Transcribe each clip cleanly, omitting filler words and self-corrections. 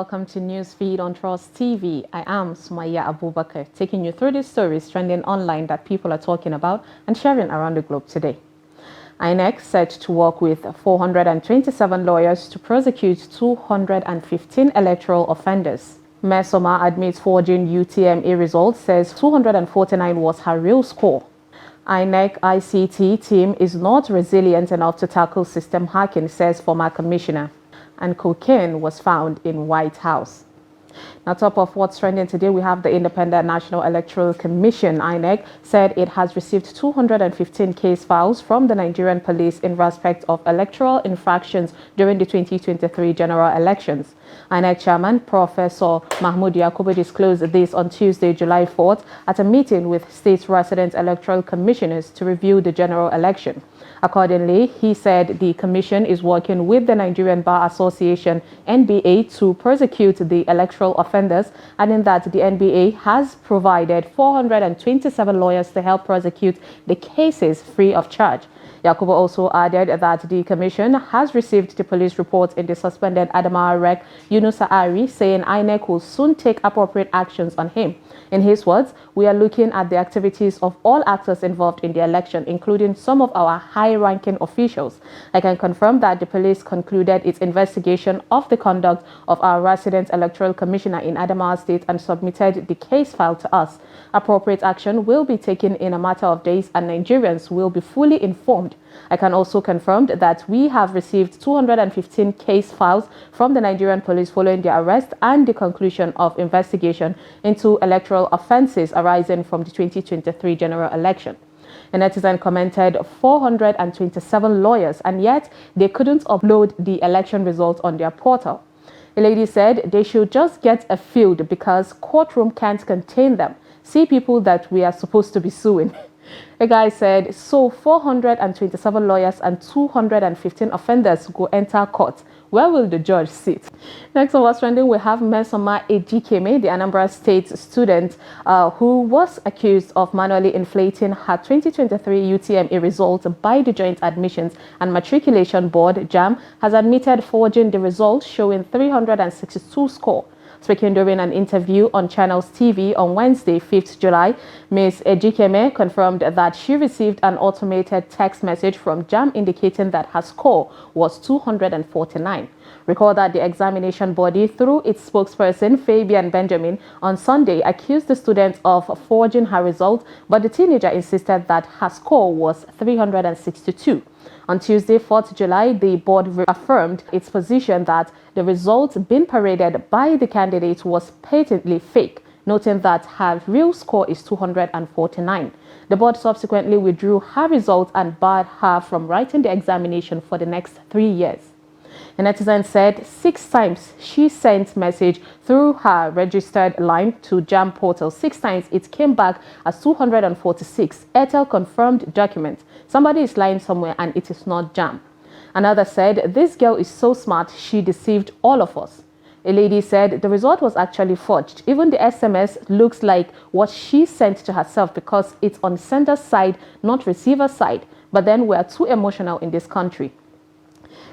welcome to Newsfeed on Trust TV. I am Sumaya Abubakar, taking you through the stories trending online that people are talking about and sharing around the globe today. INEC set to work with 427 lawyers to prosecute 215 electoral offenders. Mesoma admits forging UTME results, says 249 was her real score. INEC ICT team is not resilient enough to tackle system hacking, says former commissioner. And cocaine was found in White House. Now, top of what's trending today, we have the Independent National Electoral Commission, INEC, said it has received 215 case files from the Nigerian police in respect of electoral infractions during the 2023 general elections. INEC chairman, Professor Mahmoud Yakubu, disclosed this on Tuesday, July 4th, at a meeting with state resident electoral commissioners to review the general election. Accordingly, he said the commission is working with the Nigerian Bar Association, NBA, to prosecute the electoral offenders, adding that the NBA has provided 427 lawyers to help prosecute the cases free of charge. Yakubu also added that the commission has received the police report in the suspended Adamawa Rec Yunusa Ari, saying INEC will soon take appropriate actions on him. In his words, we are looking at the activities of all actors involved in the election, including some of our high-ranking officials. I can confirm that the police concluded its investigation of the conduct of our resident electoral commissioner in Adamawa State and submitted the case file to us. Appropriate action will be taken in a matter of days and Nigerians will be fully informed. I can also confirm that we have received 215 case files from the Nigerian police following the arrest and the conclusion of investigation into electoral offences arising from the 2023 general election. A netizen commented 427 lawyers, and yet they couldn't upload the election results on their portal. A lady said they should just get a field because courtroom can't contain them. See people that we are supposed to be suing. A guy said, so 427 lawyers and 215 offenders go enter court. Where will the judge sit? Next on what's trending, we have Mesoma Ejikeme, the Anambra State student who was accused of manually inflating her 2023 UTME results by the Joint Admissions and Matriculation Board, JAM, has admitted forging the results showing 362 score. Speaking during an interview on Channels TV on Wednesday, 5th July, Ms. Ejikeme confirmed that she received an automated text message from JAM indicating that her score was 249. Recall that the examination body, through its spokesperson, Fabian Benjamin, on Sunday accused the student of forging her result, but the teenager insisted that her score was 362. On Tuesday, 4th July, the board reaffirmed its position that the results being paraded by the candidate was patently fake, noting that her real score is 249. The board subsequently withdrew her results and barred her from writing the examination for the next 3 years. A netizen said 6 times she sent message through her registered line to JAM portal. 6 times it came back as 246. Airtel confirmed document. Somebody is lying somewhere and it is not JAM. Another said, this girl is so smart, she deceived all of us. A lady said the result was actually forged. Even the SMS looks like what she sent to herself because it's on sender's side, not receiver's side. But then we are too emotional in this country.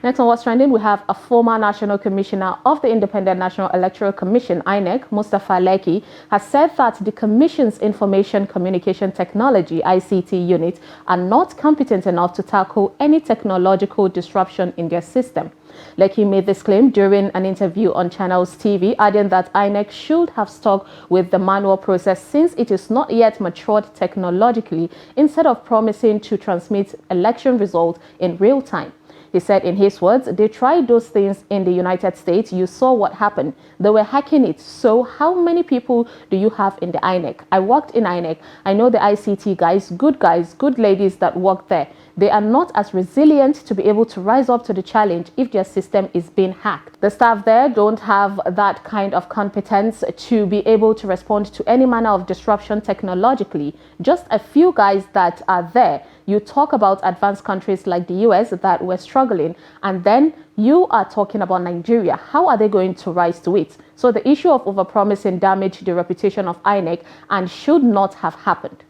Next on what's trending, we have a former National Commissioner of the Independent National Electoral Commission, INEC, Mustafa Leki, has said that the Commission's Information Communication Technology, ICT unit, are not competent enough to tackle any technological disruption in their system. Leki made this claim during an interview on Channels TV, adding that INEC should have stuck with the manual process since it is not yet matured technologically, instead of promising to transmit election results in real time. He said, in his words, they tried those things in the United States. You saw what happened. They were hacking it. So how many people do you have in the INEC? I worked in INEC. I know the ICT guys, good ladies that work there. They are not as resilient to be able to rise up to the challenge if their system is being hacked. The staff there don't have that kind of competence to be able to respond to any manner of disruption technologically. Just a few guys that are there. You talk about advanced countries like the US that were struggling, and then you are talking about Nigeria. How are they going to rise to it? So the issue of overpromising damaged the reputation of INEC and should not have happened.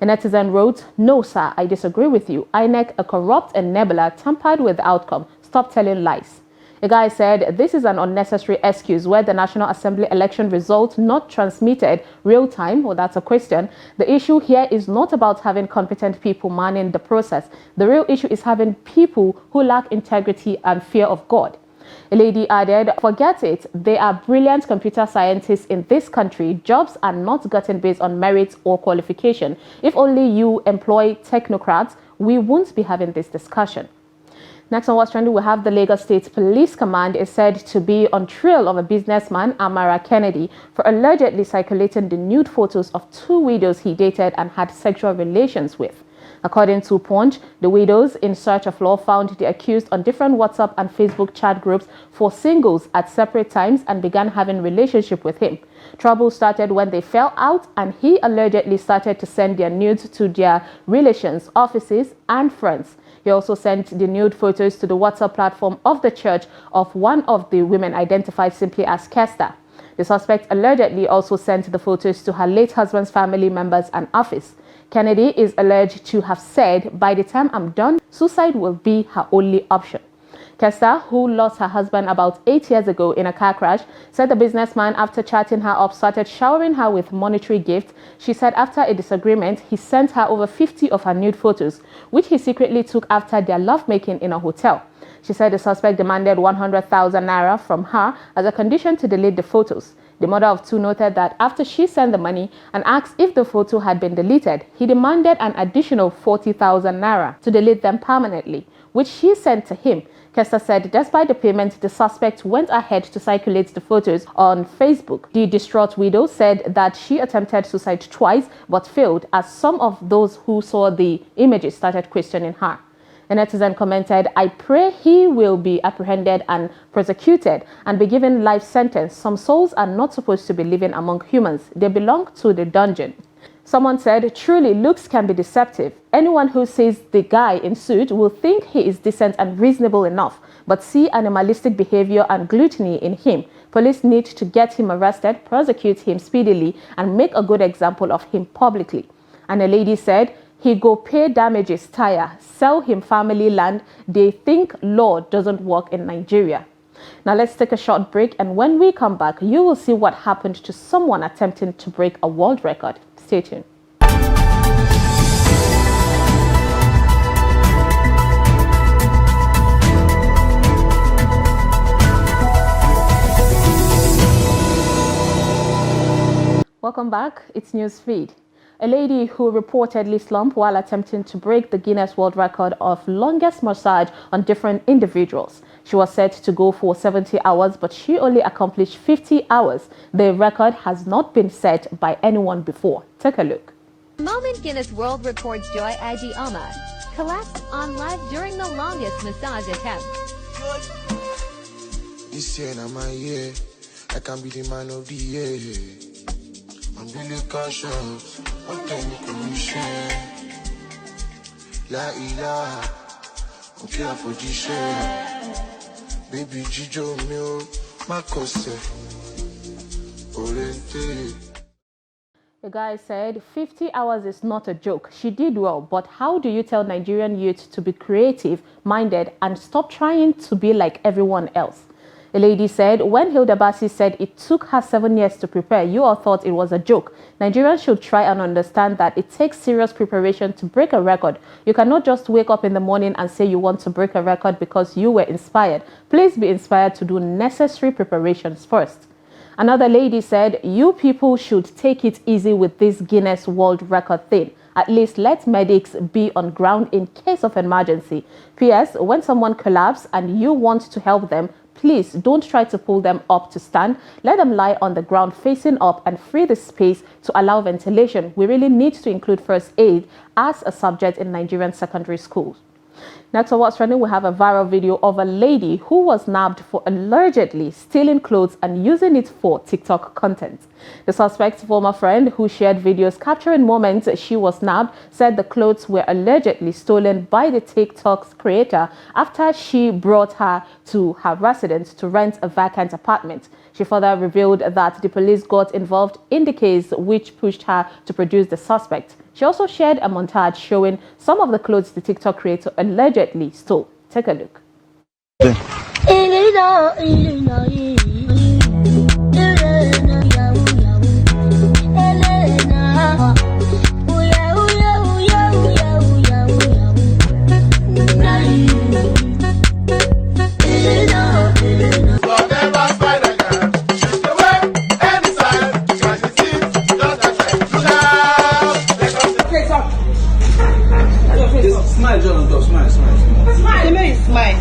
A netizen wrote, no sir, I disagree with you. INEC, a corrupt enabler, tampered with the outcome. Stop telling lies. A guy said this is an unnecessary excuse where the National Assembly election result not transmitted real time. Well, that's a question. The issue here is not about having competent people manning the process. The real issue is having people who lack integrity and fear of God. A lady added, forget it, they are brilliant computer scientists in this country. Jobs are not gotten based on merit or qualification. If only you employ technocrats, we won't be having this discussion. Next on What's Trending, we have the Lagos State Police Command is said to be on trail of a businessman, Amara Kennedy, for allegedly circulating the nude photos of two widows he dated and had sexual relations with. According to Punch, the widows in search of law found the accused on different WhatsApp and Facebook chat groups for singles at separate times and began having relationship with him. Trouble started when they fell out and he allegedly started to send their nudes to their relations, offices and friends. He also sent the nude photos to the WhatsApp platform of the church of one of the women identified simply as Kester. The suspect allegedly also sent the photos to her late husband's family members and office. Kennedy is alleged to have said, by the time I'm done, suicide will be her only option. Kester, who lost her husband about 8 years ago in a car crash, said the businessman, after chatting her up, started showering her with monetary gifts. She said after a disagreement, he sent her over 50 of her nude photos, which he secretly took after their lovemaking in a hotel. She said the suspect demanded 100,000 naira from her as a condition to delete the photos. The mother of two noted that after she sent the money and asked if the photo had been deleted, he demanded an additional 40,000 naira to delete them permanently, which she sent to him. Kester said despite the payment, the suspect went ahead to circulate the photos on Facebook. The distraught widow said that she attempted suicide twice but failed, as some of those who saw the images started questioning her. A netizen commented, I pray he will be apprehended and prosecuted and be given life sentence. Some souls are not supposed to be living among humans. They belong to the dungeon. Someone said, truly, looks can be deceptive. Anyone who sees the guy in suit will think he is decent and reasonable enough, but see animalistic behavior and gluttony in him. Police need to get him arrested, prosecute him speedily, and make a good example of him publicly. And a lady said, he go pay damages tire, sell him family land. They think law doesn't work in Nigeria. Now let's take a short break, and when we come back, you will see what happened to someone attempting to break a world record. Stay tuned. Welcome back. It's Newsfeed. A lady who reportedly slumped while attempting to break the Guinness World Record of longest massage on different individuals. She was set to go for 70 hours, but she only accomplished 50 hours. The record has not been set by anyone before. Take a look. Moment Guinness World Records Joy Aji Oma collapsed on live during the longest massage attempt. This year, now my year, I can be the man of the year. I'm really cautious. What time can you share? La ilaha, okay for G-share. Baby Jijo mio, makose, orente. The guy said 50 hours is not a joke. She did well, but how do you tell Nigerian youth to be creative, minded, and stop trying to be like everyone else? The lady said, when Hilda Bassi said it took her 7 years to prepare, you all thought it was a joke. Nigerians should try and understand that it takes serious preparation to break a record. You cannot just wake up in the morning and say you want to break a record because you were inspired. Please be inspired to do necessary preparations first. Another lady said, you people should take it easy with this Guinness World Record thing. At least let medics be on ground in case of emergency. P.S. When someone collapses and you want to help them, please don't try to pull them up to stand. Let them lie on the ground facing up and free the space to allow ventilation. We really need to include first aid as a subject in Nigerian secondary schools. Next on What's Trending, we have a viral video of a lady who was nabbed for allegedly stealing clothes and using it for TikTok content. The suspect's former friend, who shared videos capturing moments she was nabbed, said the clothes were allegedly stolen by the TikTok's creator after she brought her to her residence to rent a vacant apartment. She further revealed that the police got involved in the case, which pushed her to produce the suspect. She also shared a montage showing some of the clothes the TikTok creator allegedly stole. Take a look. Smile, John, smile. Smile. The man is smile.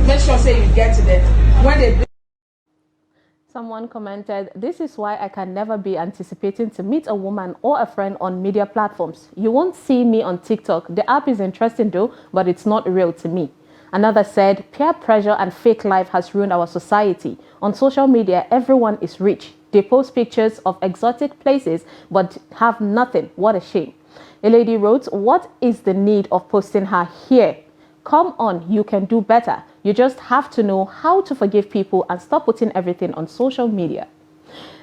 Make sure say you get to them. When they Someone commented, "This is why I can never be anticipating to meet a woman or a friend on media platforms. You won't see me on TikTok. The app is interesting though, but it's not real to me." Another said, "Peer pressure and fake life has ruined our society. On social media, everyone is rich. They post pictures of exotic places but have nothing. What a shame." A lady wrote, "What is the need of posting her here? Come on, you can do better. You just have to know how to forgive people and stop putting everything on social media."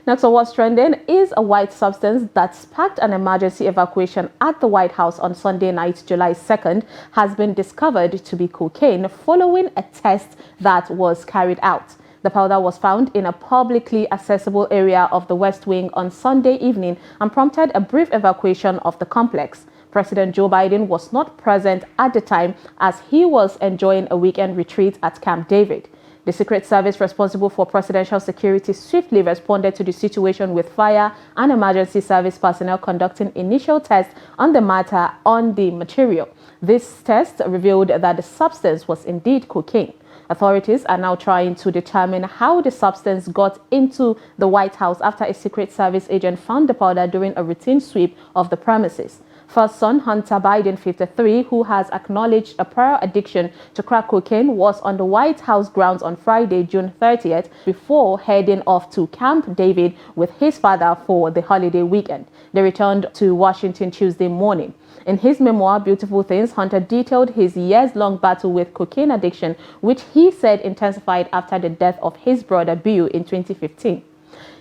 Next on what's trending is a white substance that sparked an emergency evacuation at the White House on Sunday night, July 2nd, has been discovered to be cocaine following a test that was carried out. The powder was found in a publicly accessible area of the West Wing on Sunday evening and prompted a brief evacuation of the complex. President Joe Biden was not present at the time as he was enjoying a weekend retreat at Camp David. The Secret Service responsible for presidential security swiftly responded to the situation with fire and emergency service personnel conducting initial tests on the matter on the material. This test revealed that the substance was indeed cocaine. Authorities are now trying to determine how the substance got into the White House after a Secret Service agent found the powder during a routine sweep of the premises. First son Hunter Biden, 53, who has acknowledged a prior addiction to crack cocaine, was on the White House grounds on Friday, June 30th, before heading off to Camp David with his father for the holiday weekend. They returned to Washington Tuesday morning. In his memoir, Beautiful Things, Hunter detailed his years-long battle with cocaine addiction, which he said intensified after the death of his brother Bill in 2015.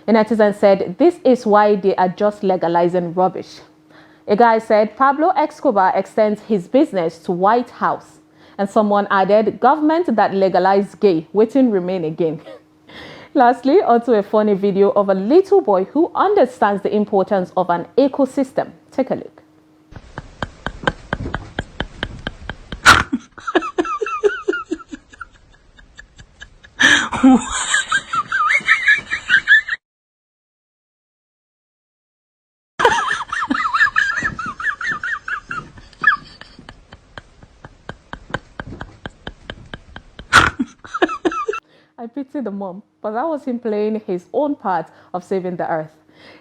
A netizen said, "This is why they are just legalizing rubbish." A guy said, "Pablo Escobar extends his business to White House." And someone added, "Government that legalize gay, waiting remain again." Lastly, onto a funny video of a little boy who understands the importance of an ecosystem. Take a look. I pity the mom, but that was him playing his own part of saving the earth.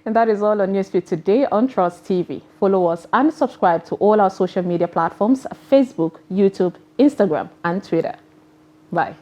And that is all on Newsfeed today on Trust TV. Follow us and subscribe to all our social media platforms: Facebook, YouTube, Instagram, and Twitter. Bye.